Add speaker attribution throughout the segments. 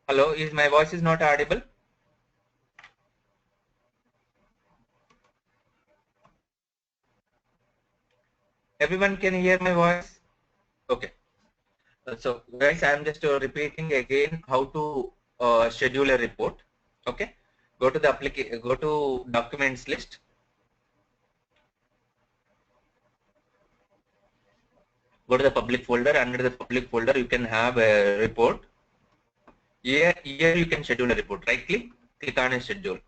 Speaker 1: Hello, is my voice is not audible? Everyone can hear my voice? Okay. So guys, I am just repeating again how to schedule a report. Okay. Go to the application, go to documents list. Go to the public folder. Under the public folder, you can have a report. Here you can schedule a report. Right click on a schedule.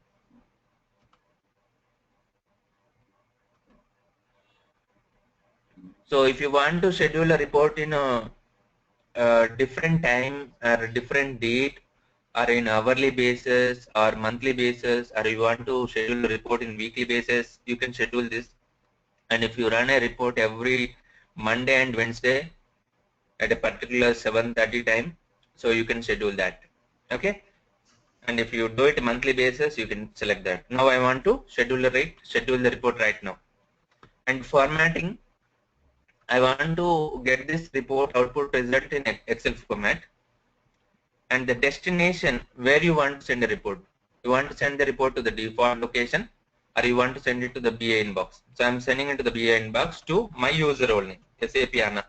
Speaker 1: So if you want to schedule a report in a different time or a different date or in hourly basis or monthly basis, or you want to schedule a report in weekly basis, you can schedule this. And if you run a report every Monday and Wednesday at a particular 7:30 time, so you can schedule that. Okay. And if you do it monthly basis, you can select that. Now I want to schedule the report right now. And formatting, I want to get this report output result in Excel format. And the destination where you want to send a report. You want to send the report to the default location, or you want to send it to the BA inbox. So I'm sending it to the BA inbox to my user only, SAP Anna.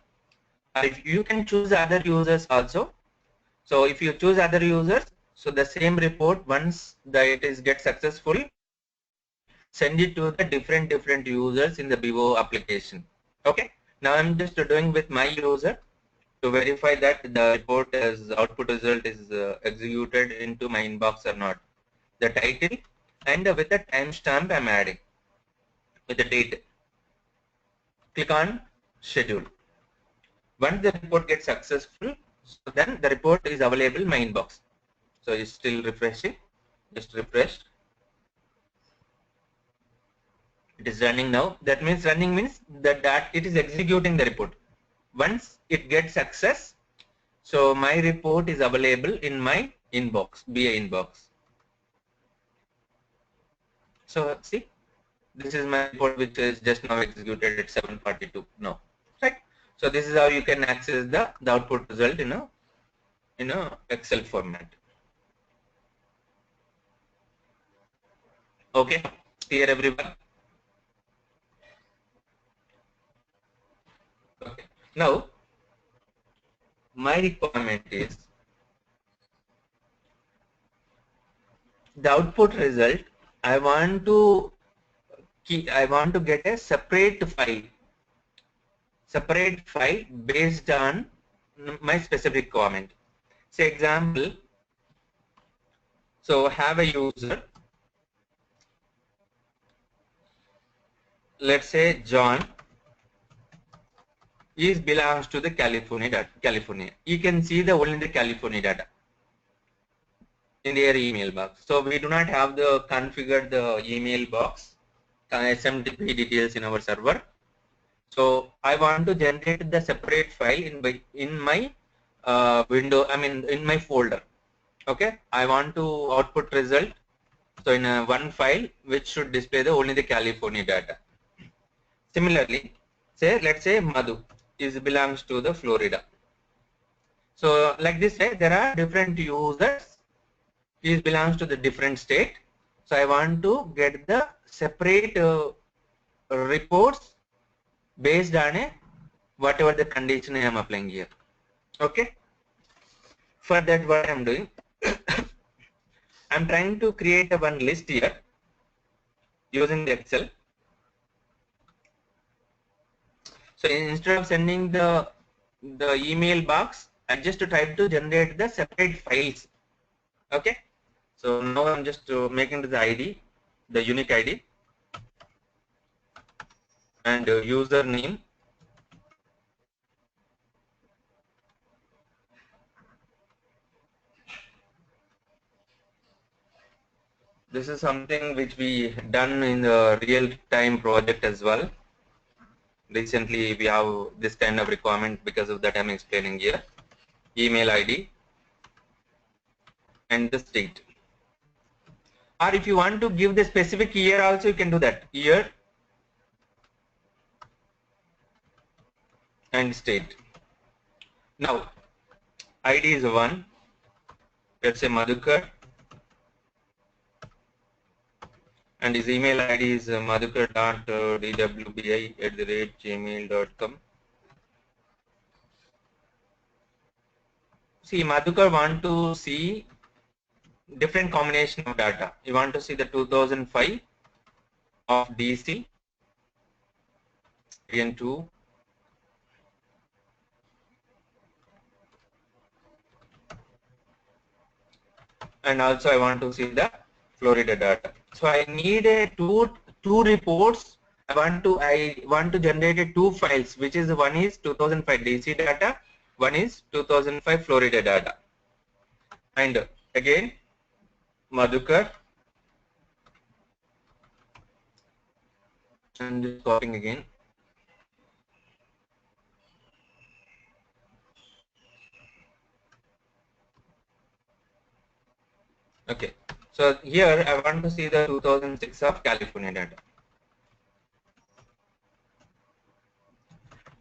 Speaker 1: Or if you can choose other users also. So if you choose other users, so the same report, once it is get successful, send it to the different users in the BO application. Okay. Now I'm just doing with my user to verify that the report as output result is executed into my inbox or not. The title and with the timestamp I'm adding with the date. Click on schedule. Once the report gets successful, so then the report is available in my inbox. So it's still refreshing. Just refresh. It is running now. That means running means that it is executing the report. Once it gets success, so my report is available in my inbox, BA inbox. So see, this is my report which is just now executed at 7:42 now, right? So this is how you can access the output result in a Excel format. Okay, clear everyone? Okay. Now my requirement is the output result. I want to get a separate file based on my specific requirement. Say example, so have a user, let's say John is belongs to the California. You can see the only the California data in their email box. So we do not have the configured the email box SMTP details in our server. So I want to generate the separate file in my window. I mean in my folder. Okay. I want to output result. So in one file which should display the only the California data. Similarly, let's say Madhu belongs to the Florida. So like this way, there are different users. He belongs to the different state. So I want to get the separate reports based on whatever the condition I am applying here. Okay. For that, what I am doing, I'm trying to create one list here using the Excel. So instead of sending the email box, I just try to generate the separate files. Okay. So now I'm just making the ID, the unique ID, and username. This is something which we done in the real-time project as well. Recently, we have this kind of requirement, because of that I'm explaining here. Email ID and the state. Or if you want to give the specific year also, you can do that. Year and state. Now, ID is 1. Let's say Madhukar. And his email ID is madhukar.dwbi@gmail.com. See, Madhukar want to see different combination of data. You want to see the 2005 of DC, N2, and also I want to see the Florida data. So I need a two reports. I want to generate a two files, which is one is 2005 DC data, one is 2005 Florida data. And again, Madhukar, and just copying again. Okay, so here I want to see the 2006 of California data.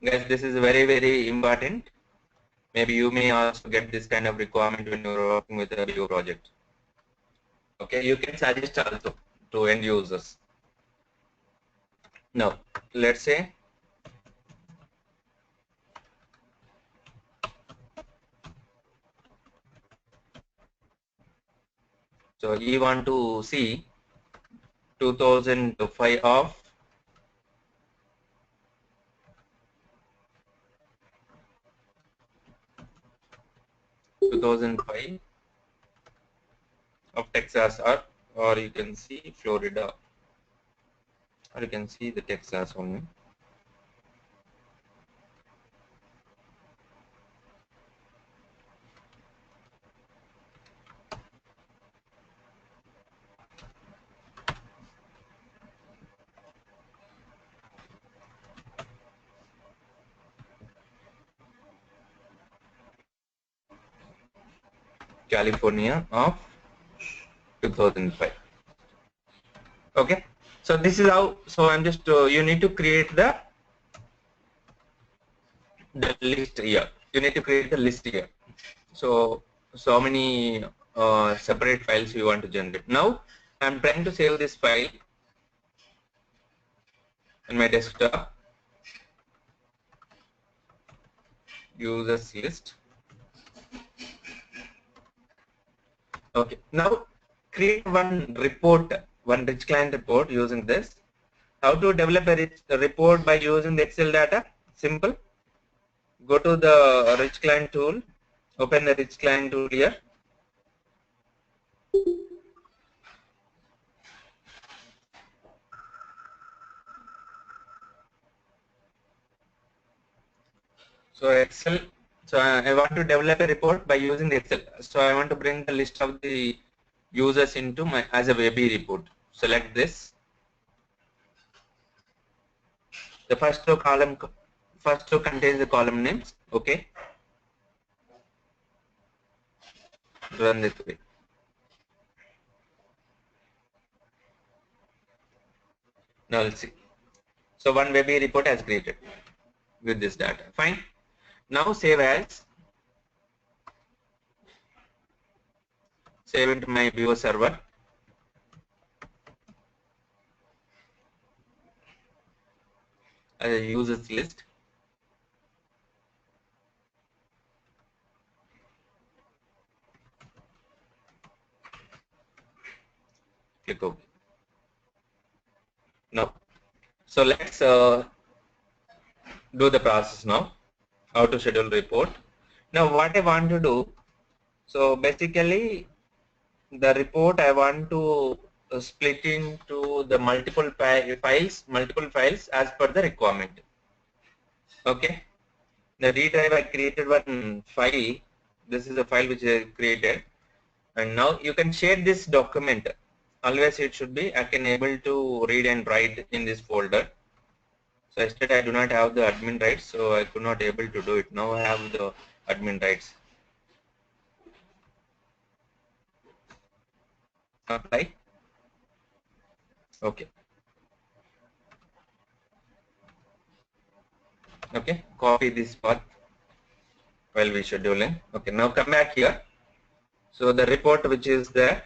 Speaker 1: Guys, this is very important. Maybe you may also get this kind of requirement when you're working with a BO project. Okay, you can suggest also to end users. Now, let's say so you want to see 2005 of 2005 of Texas, or you can see Florida, or you can see the Texas only. California of 2005. Okay, so this is how. So I'm just you need to create the list here. You need to create the list here. So many separate files you want to generate. Now I'm trying to save this file in my desktop. Users list. Okay, now create one report, one rich client report using this. How to develop a report by using the Excel data? Simple. Go to the rich client tool, open the rich client tool here. So Excel, so I want to develop a report by using the Excel. So I want to bring the list of the users into my as a WebE report. Select this. The first row contains the column names. Okay. Run the query. Now let's see. So one WebE report has created with this data. Fine. Now save as. Save into my BO server. As a users list. Click OK. Now, so let's do the process now. How to schedule report. Now, what I want to do. So basically, the report I want to split into the multiple files as per the requirement. Okay. The D drive I created one file. This is a file which I created, and now you can share this document always it should be I can able to read and write in this folder. So yesterday I do not have the admin rights, so I could not able to do it. Now I have the admin rights. Apply. Okay. Okay. Copy this path while we scheduling. Okay. Now come back here. So the report which is there.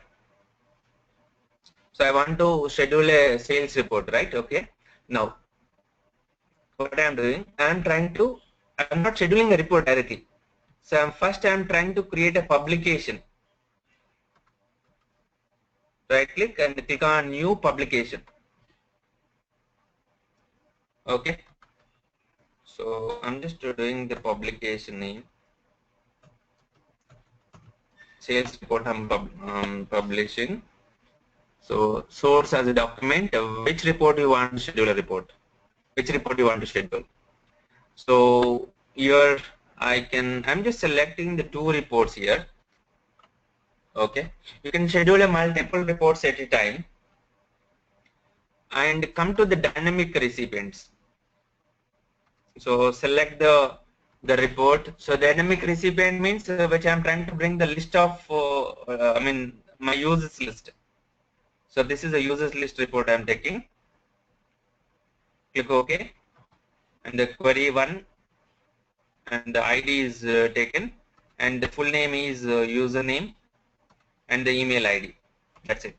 Speaker 1: So I want to schedule a sales report, right? Okay. Now what I am doing, I am trying to. I am not scheduling a report directly. So first I am trying to create a publication. Right click and click on new publication. Okay. So I'm just doing the publication name. Sales report I'm publishing. So source as a document, which report you want to schedule a report, which report you want to schedule. So here I'm just selecting the 2 reports here. Okay, you can schedule a multiple reports at a time and come to the dynamic recipients. So select the report. So dynamic recipient means which I'm trying to bring the list of my users list. So this is a users list report I'm taking. Click OK, and the query 1 and the ID is taken, and the full name is username and the email ID. That's it.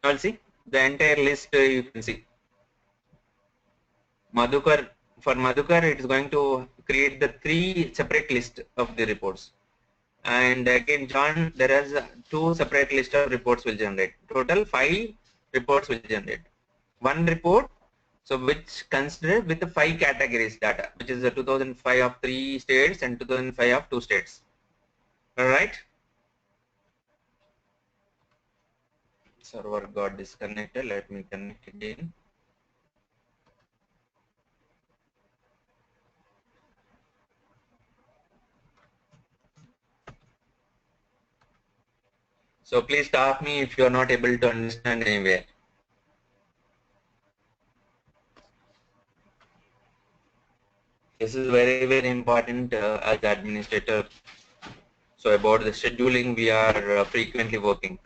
Speaker 1: Now see the entire list you can see. Madhukar, for Madhukar it is going to create the 3 separate list of the reports. And again John, there is 2 separate list of reports will generate. Total 5 reports will generate. 1 report, so which considered with the 5 categories data, which is the 2005 of 3 states and 2005 of 2 states. Alright. Server got disconnected. Let me connect again. So please stop me if you are not able to understand anywhere. This is very, very important as administrator. So about the scheduling we are frequently working.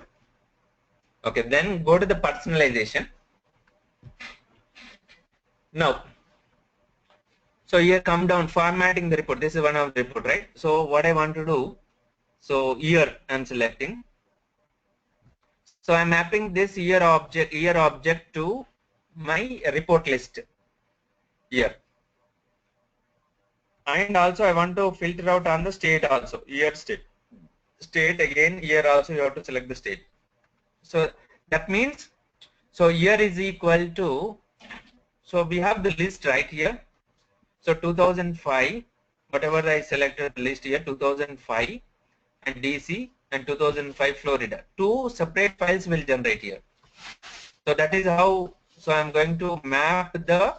Speaker 1: Okay, then go to the personalization. Now, so here come down formatting the report. This is one of the report, right? So what I want to do, so here I'm selecting. So I'm mapping this year object to my report list here. And also I want to filter out on the state also, year state again, here also you have to select the state. So that means, so year is equal to, so we have the list right here. So 2005, whatever I selected the list here, 2005 and DC and 2005 Florida. 2 separate files will generate here. So that is how, so I'm going to map the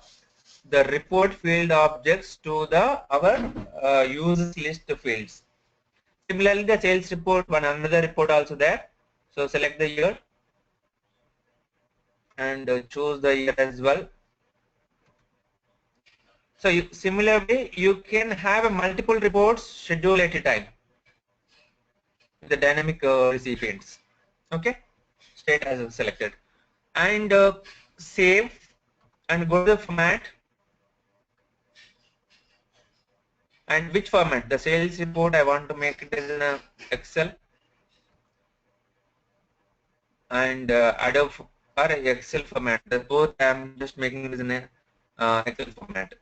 Speaker 1: report field objects to the our users list fields. Similarly, the sales report, one another report also there. So select the year and choose the year as well. So similarly, you can have a multiple reports schedule at a time. The dynamic recipients. Okay, state as selected, and save and go to the format. And which format? The sales report I want to make it as an Excel and Adobe or Excel format. The both I'm just making it as an Excel format.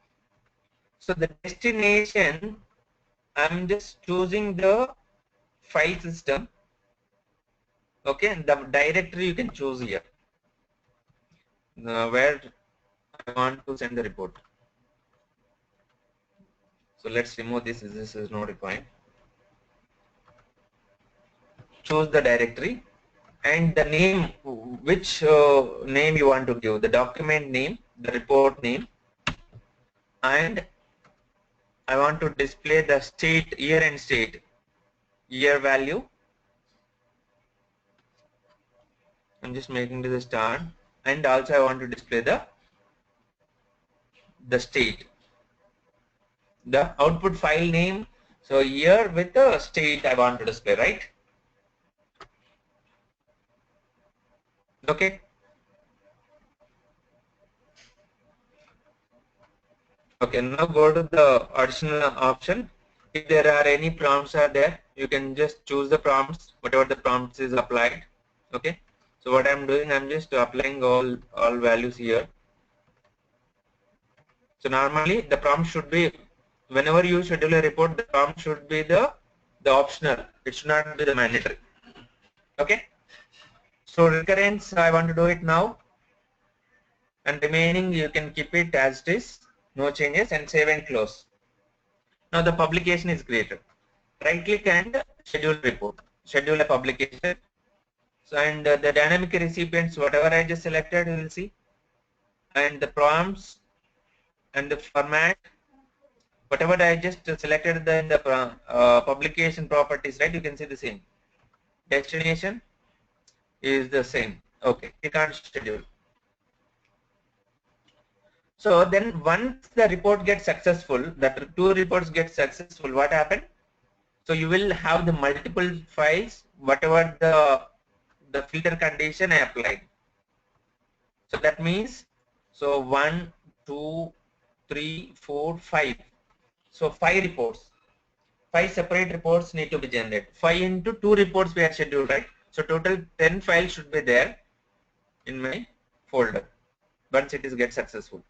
Speaker 1: So the destination, I'm just choosing the file system. Okay, and the directory you can choose here where I want to send the report. So let's remove this. This is not required. Choose the directory and the name, which name you want to give, the document name, the report name, and I want to display the state, year and state, year value, I'm just making to the start, and also I want to display the state, the output file name. So here with the state I want to display, right? Okay. Okay, now go to the additional option. If there are any prompts are there, you can just choose the prompts, whatever the prompts is applied. Okay. So what I'm doing, I'm just applying all values here. So normally the prompt should be, whenever you schedule a report, the prompt should be the optional. It should not be the mandatory. Okay. So recurrence, I want to do it now, and remaining you can keep it as it is, no changes, and save and close. Now the publication is created. Right click and schedule report. Schedule a publication. So and the dynamic recipients, whatever I just selected, you will see, and the prompts and the format, whatever I just selected in the publication properties, right? You can see the same. Destination is the same. Okay, you can't schedule. So then once the report gets successful, that two reports get successful, what happened? So you will have the multiple files, whatever the filter condition I applied. So that means, so 1, 2, 3, 4, 5. So 5 reports. 5 separate reports need to be generated. 5 into 2 reports we are scheduled, right? So total 10 files should be there in my folder once it is get successful.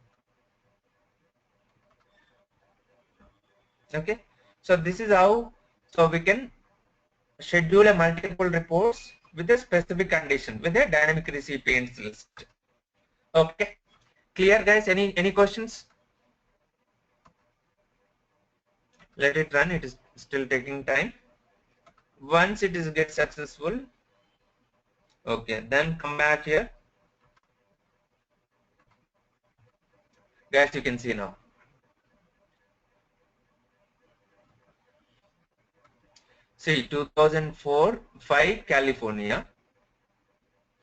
Speaker 1: Okay. So this is how, so we can schedule a multiple reports with a specific condition with a dynamic recipients list. Okay. Clear, guys? Any questions? Let it run. It is still taking time. Once it is get successful, okay, then come back here. Guys, you can see now. See, 2004, 5 California,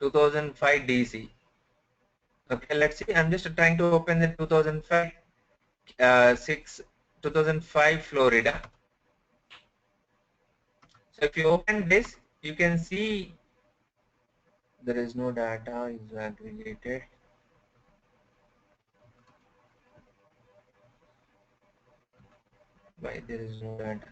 Speaker 1: 2005 DC. Okay, let's see. I'm just trying to open the 2005, 2005 Florida. So if you open this, you can see there is no data is aggregated. Why there is no data?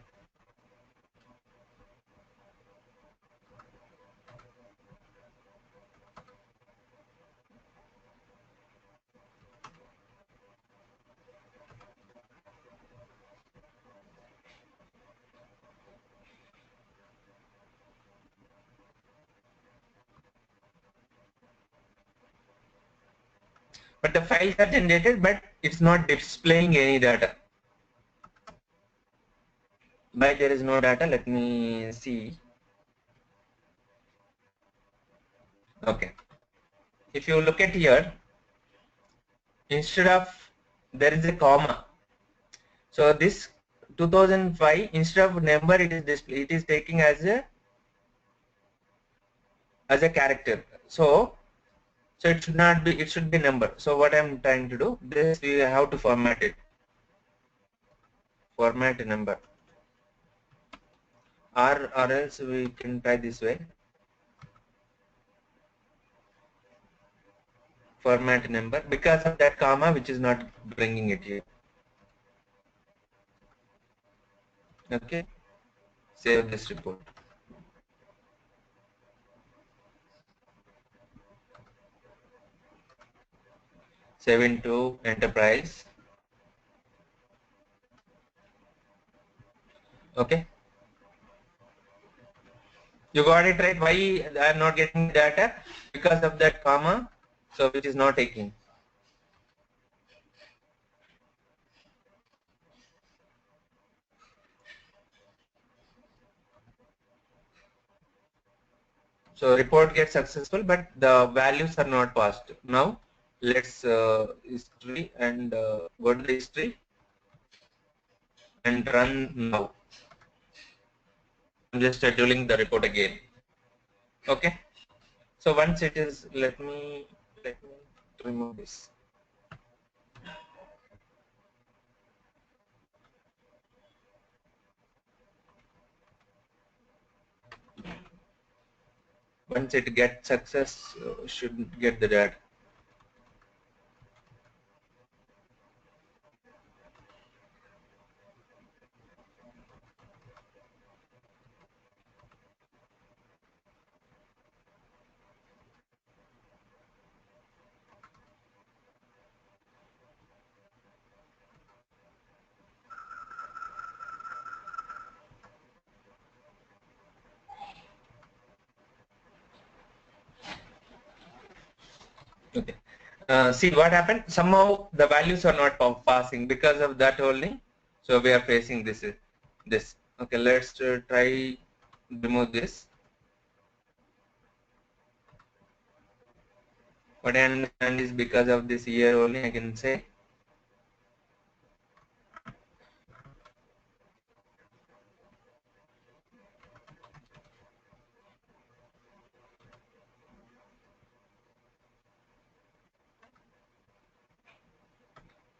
Speaker 1: But the files are generated, but it's not displaying any data. Why there is no data? Let me see. Okay. If you look at here, instead of there is a comma. So this 2005, instead of number, it is display. It is taking as a character. So it should not be. It should be number. So what I'm trying to do, this we have to format it. Format a number. Or else we can try this way. Format number, because of that comma which is not bringing it here. Okay. Save this report. Save into enterprise. Okay. You got it right. Why I am not getting data? Because of that comma, so which is not taking. So report gets successful, but the values are not passed. Now let's history and go to the history and run now. I'm just scheduling the report again. Okay. So once it is, let me remove this. Once it gets success, should get the data. Okay. See what happened? Somehow the values are not passing because of that only. So we are facing this. Okay, let's try remove this. What I understand is because of this year only I can say.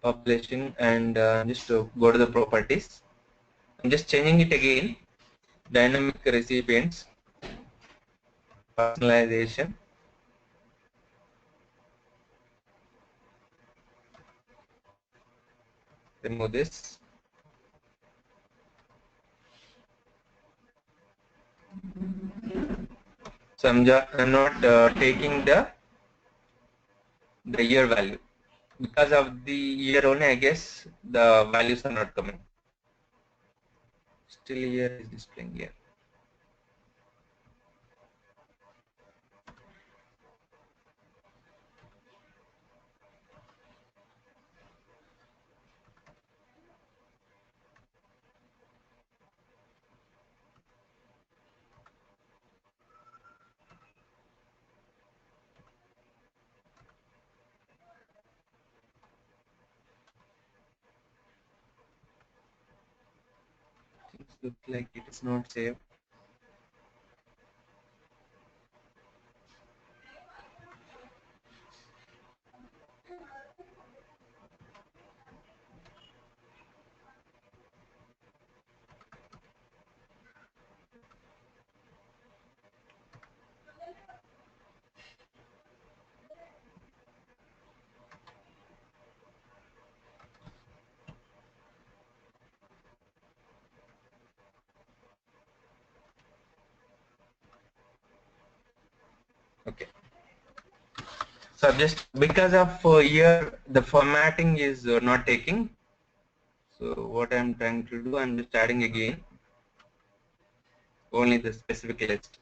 Speaker 1: Population and just to go to the properties. I'm just changing it again. Dynamic recipients, personalization. Remove this. So I'm not taking the year value. Because of the year only, I guess the values are not coming. Still year is displaying here. Things look like it is not saved. Okay. So just because of year, the formatting is not taking. So what I'm trying to do, I'm just adding again only the specific list.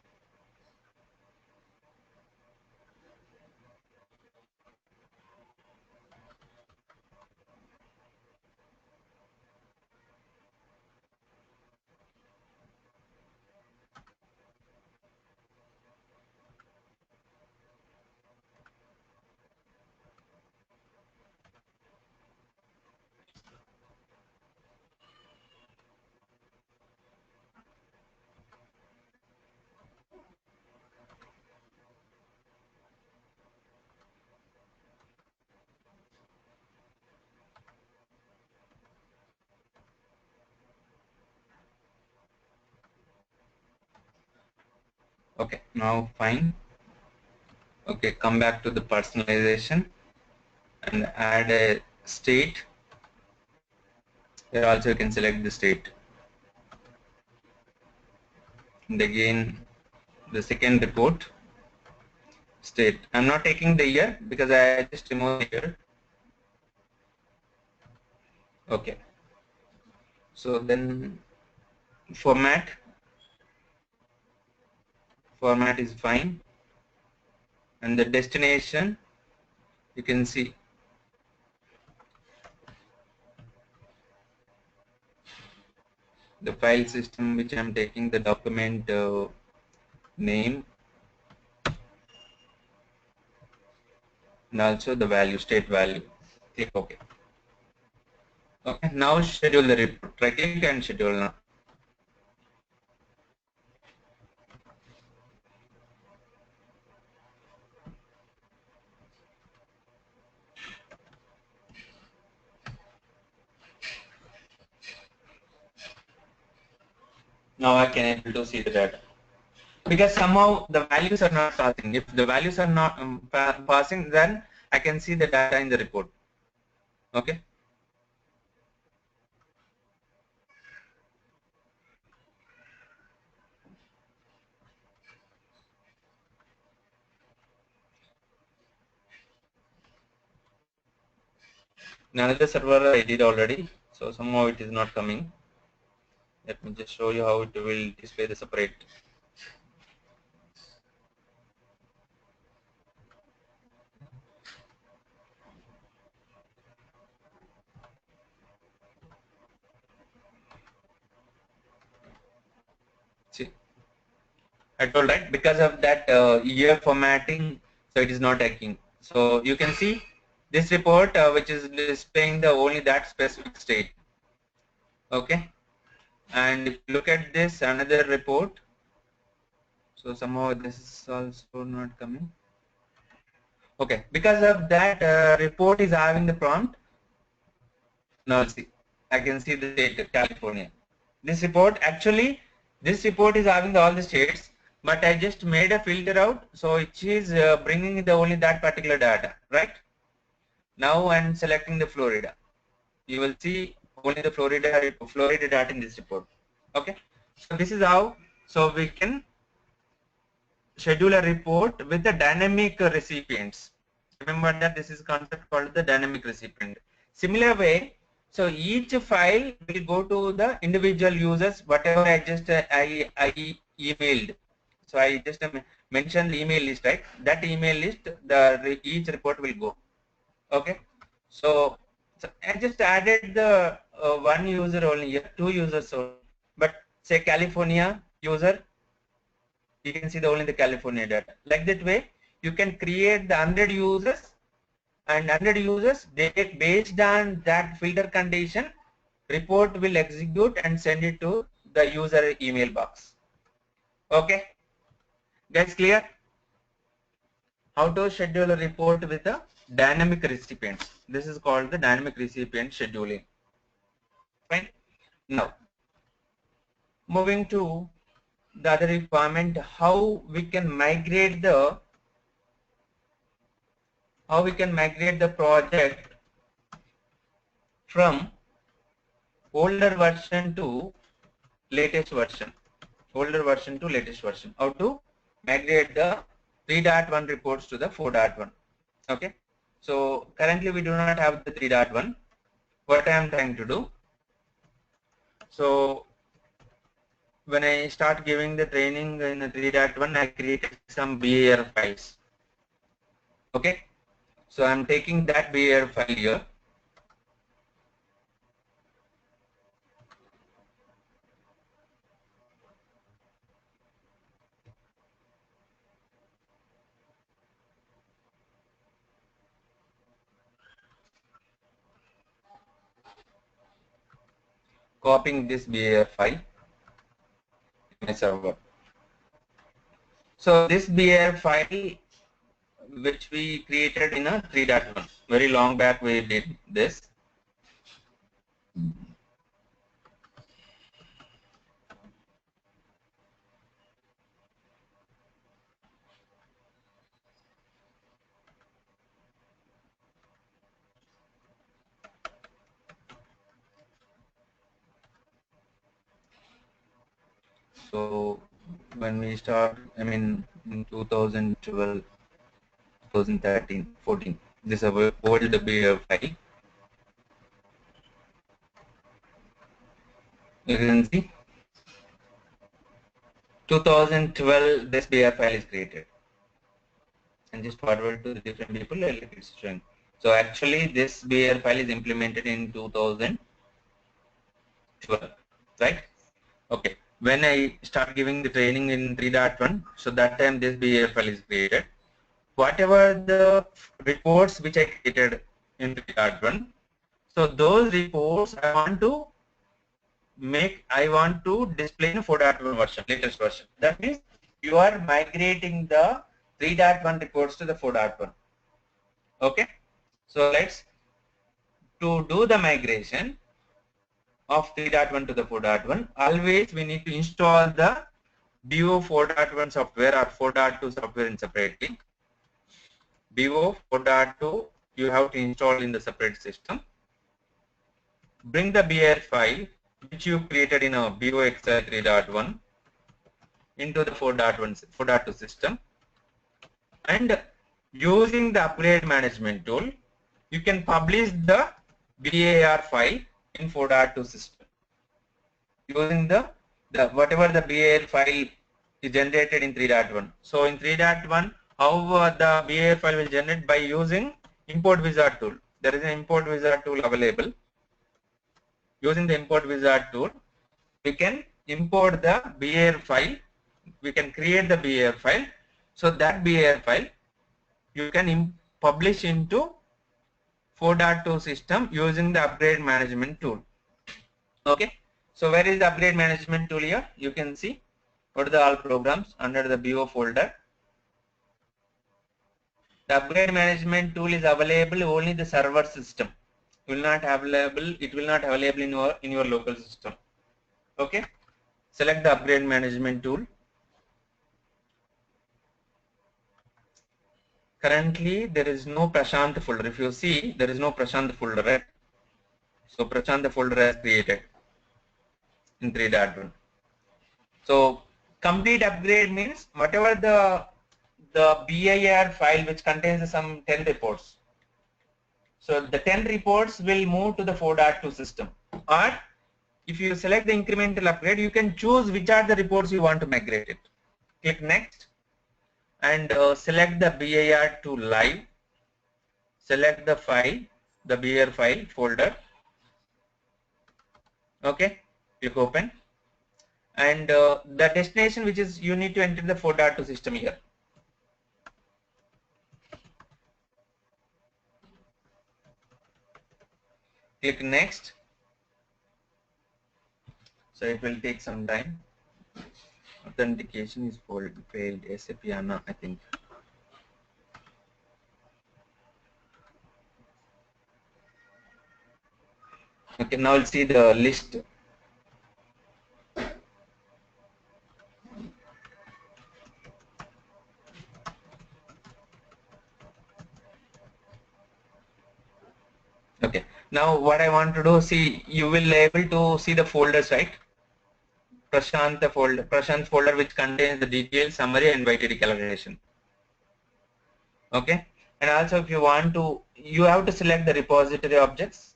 Speaker 1: Okay, now fine. Okay, come back to the personalization and add a state. Here also you can select the state. And again, the second report state. I'm not taking the year because I just removed the year. Okay. So then format is fine, and the destination you can see the file system which I'm taking, the document name, and also the value, state value. Click OK. Okay, now schedule the report. Right click and schedule now. Now I can able to see the data. Because somehow the values are not passing. If the values are not passing, then I can see the data in the report. Okay. Another server I did already, so somehow it is not coming. Let me just show you how it will display the separate. See, I told right because of that year formatting, so it is not taking. So you can see this report which is displaying the only that specific state. Okay, and if you look at this another report, so somehow this is also not coming. Okay, because of that report is having the prompt. Now see, I can see the state California. This report actually, this report is having all the states, but I just made a filter out, so it is bringing the only that particular data, right? Now I'm selecting the Florida. You will see only the Florida data in this report. Okay, so this is how. So we can schedule a report with the dynamic recipients. Remember that this is a concept called the dynamic recipient. Similar way, so each file will go to the individual users, whatever I just I emailed. So I just mentioned the email list, right? That email list, each report will go. Okay. So I just added the one user only here, two users only. But say California user, you can see the only the California data. Like that way, you can create the 100 users, and 100 users, they based on that filter condition, report will execute and send it to the user email box. Okay, guys, clear? How to schedule a report with a dynamic recipients. This is called the dynamic recipient scheduling. Fine. Now, moving to the other requirement, how we can migrate the project from older version to latest version. Older version to latest version. How to migrate the 3.1 reports to the 4.1. Okay. So currently we do not have the 3.1. What I am trying to do. So when I start giving the training in the 3.1, I created some BAR files. Okay. So I'm taking that BAR file here. Copying this BAR file in my server. So this BAR file which we created in a 3.1. Very long back we did this. So when we start, I mean in 2012, 2013, 14, this is our old BAR file. You can see 2012 this BAR file is created. And just forward to the different people like it's showing. So actually this BAR file is implemented in 2012, right? Okay. When I start giving the training in 3.1, so that time this BAR file is created. Whatever the reports which I created in 3.1, so those reports I want to display in 4.1 version, latest version. That means you are migrating the 3.1 reports to the 4.1. Okay. So let's to do the migration. of 3.1 to the 4.1, always we need to install the BO 4.1 software or 4.2 software in separately. BO 4.2 you have to install in the separate system. Bring the BR file which you created in a BO Excel 3.1 into the 4.2 system, and using the upgrade management tool you can publish the BAR file in 4.2 system using the whatever the BAR file is generated in 3.1. So in 3.1 how the BAR file will generate by using import wizard tool. There is an import wizard tool available. Using the import wizard tool we can import the BAR file. We can create the BAR file. So that BAR file you can publish into 4.2 system using the upgrade management tool. Okay. So where is the upgrade management tool here? You can see what are the all programs under the BO folder. The upgrade management tool is available only the server system. It will not available in your local system. Okay. Select the upgrade management tool. Currently there is no Prashant folder. If you see, there is no Prashant folder, right? So Prashant folder has created in 3.1. So complete upgrade means whatever the BIR file which contains some 10 reports. So the 10 reports will move to the 4.2 system. Or if you select the incremental upgrade, you can choose which are the reports you want to migrate it. Click next and select the BIR to live. Select the file, the BIR file folder. Okay, click open. And the destination which is you need to enter the 4.2 system here. Click next. So it will take some time. Authentication is failed. SAP HANA, I think. Okay, now we'll see the list. Okay, now what I want to do, see, you will able to see the folders, right? Prashant folder which contains the details, summary and YTD calculation. Okay, and also if you want to, you have to select the repository objects,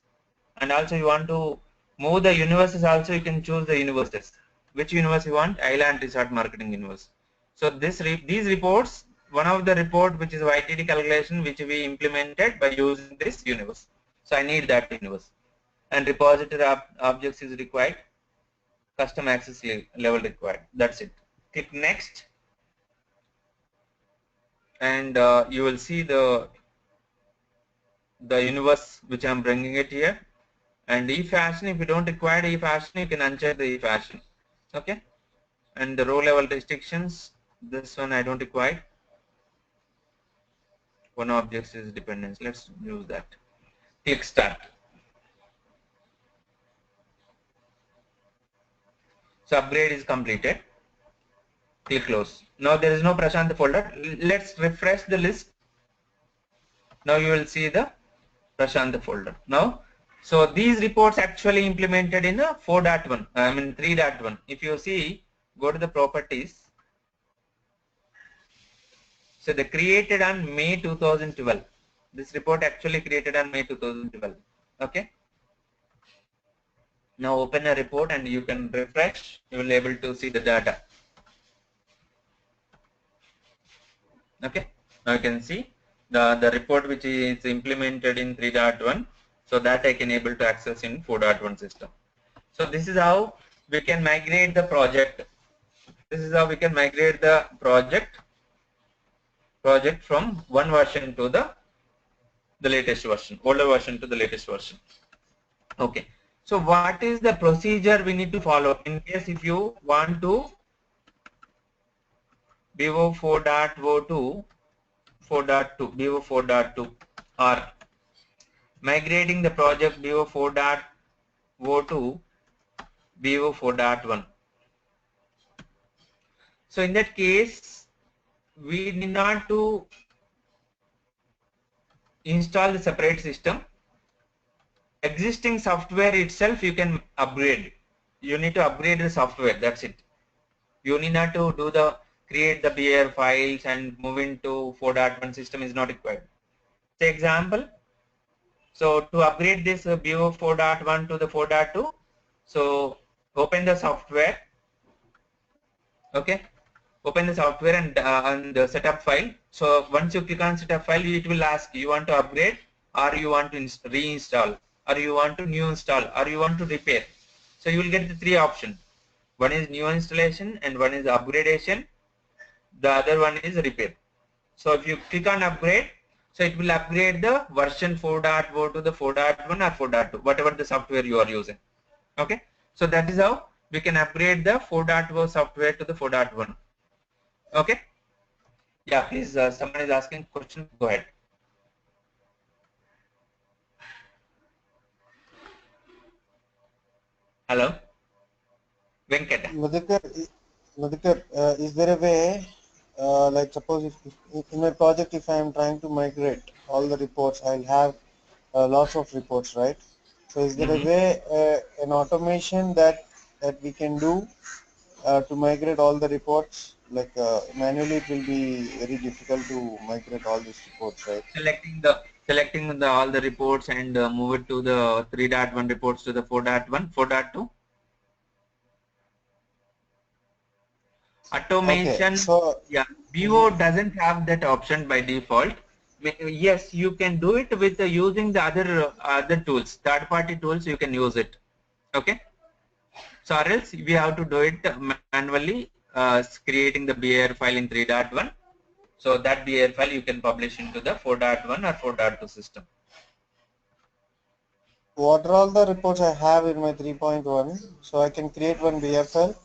Speaker 1: and also you want to move the universes also, you can choose the universes. Which universe you want? Island Resort Marketing Universe. So these reports, one of the report which is YTD calculation which we implemented by using this universe. So I need that universe. And repository objects is required. Custom access level required. That's it. Click next. And you will see the universe which I'm bringing it here. And e-fashion, if you don't require e-fashion, you can uncheck the e-fashion. Okay. And the row level restrictions, this one I don't require. One object is dependence. Let's use that. Click start. So upgrade is completed. Click close. Now there is no Prashant folder. Let's refresh the list. Now you will see the Prashant folder. Now, so these reports actually implemented in a 4.1, I mean 3.1. If you see, go to the properties. So they created on May 2012. This report actually created on May 2012. Okay. Now open a report and you can refresh. You will be able to see the data. Okay. Now you can see the report which is implemented in 3.1. So that I can able to access in 4.1 system. So this is how we can migrate the project. This is how we can migrate the project from one version to the latest version, older version to the latest version. Okay. So what is the procedure we need to follow in case if you want to BO 4.02, BO 4.2 or migrating the project BO 4.02 BO 4.1. So in that case, we need not to install the separate system. Existing software itself you can upgrade. You need to upgrade the software. That's it. You need not to do the create the BR files and move into 4.1 system is not required. Say example. So to upgrade this BO 4.1 to the 4.2, so open the software. Okay. Open the software and the setup file. So once you click on setup file, it will ask you want to upgrade or you want to reinstall or you want to new install or you want to repair. So you will get the three options. One is new installation and one is upgradation. The other one is repair. So if you click on upgrade, so it will upgrade the version 4.0 to the 4.1 or 4.2, whatever the software you are using. Okay. So that is how we can upgrade the 4.0 software to the 4.1. Okay. Yeah, please. Someone is asking question. Go ahead. Hello, Venkat.
Speaker 2: Madhukar, is there a way, like suppose if in my project, if I am trying to migrate all the reports, I'll have lots of reports, right? So is there a way, an automation that we can do to migrate all the reports? Like manually, it will be very difficult to migrate all these reports, right?
Speaker 1: Selecting the all the reports and move it to the 3.1 reports to the 4.1, 4.2.
Speaker 2: Okay,
Speaker 1: Automation.
Speaker 2: so
Speaker 1: Yeah, BO
Speaker 2: mhm.
Speaker 1: doesn't have that option by default. Yes, you can do it with using the other tools, third-party tools. You can use it. Okay. So or else we have to do it manually, creating the BAR file in 3.1. So that BAR file you can publish into the 4.1 or 4.2 system.
Speaker 2: What are all the reports I have in my 3.1? So I can create one BFL.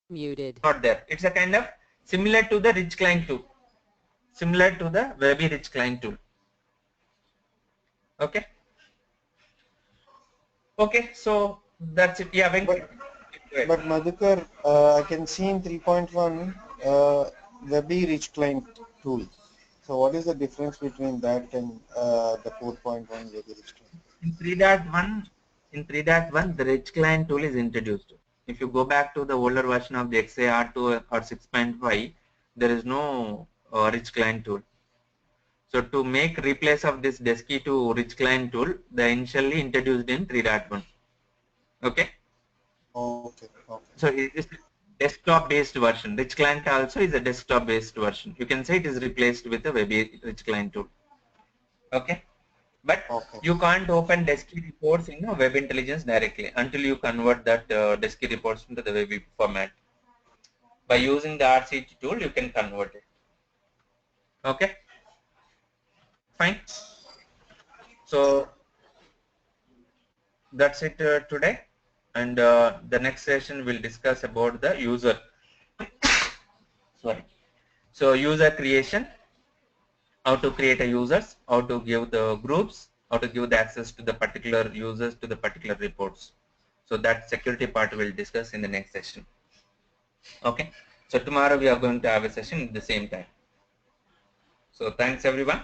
Speaker 3: Muted.
Speaker 1: Not there. It's a kind of similar to the rich client tool. Similar to the Webby rich client tool. Okay. Okay. So that's it. Yeah,
Speaker 2: But
Speaker 1: Venkat. Go ahead.
Speaker 2: Madhukar, I can see in 3.1 Webby Rich Client tool. So what is the difference between that and the 4.1 Webby Rich Client?
Speaker 1: In 3.1, the rich client tool is introduced. If you go back to the older version of the XAR2 or 6.5, there is no rich client tool. So to make replace of this Desky to rich client tool, they initially introduced in 3.1. Okay.
Speaker 2: Okay. Okay.
Speaker 1: So it is desktop based version. Rich client also is a desktop based version. You can say it is replaced with a web rich client tool. Okay. But
Speaker 2: Okay.
Speaker 1: you can't open Desky reports in Web Intelligence directly until you convert that Desky reports into the web format. By using the RCT tool, you can convert it. Okay, fine. So that's it today. And the next session will discuss about the user. Sorry. So user creation, how to create a users, how to give the groups, how to give the access to the particular users to the particular reports. So that security part we'll discuss in the next session. Okay. So tomorrow we are going to have a session at the same time. So thanks everyone.